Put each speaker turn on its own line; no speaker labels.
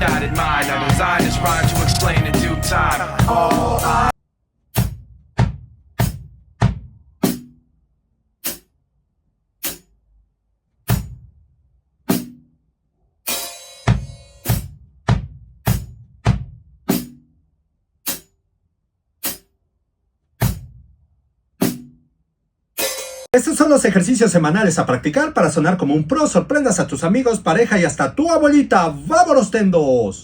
dotted mind. I designed this rhyme to explain in due time.
Estos son los ejercicios semanales a practicar para sonar como un pro. Sorprendas a tus amigos, pareja y hasta tu abuelita. ¡Vámonos, tendos!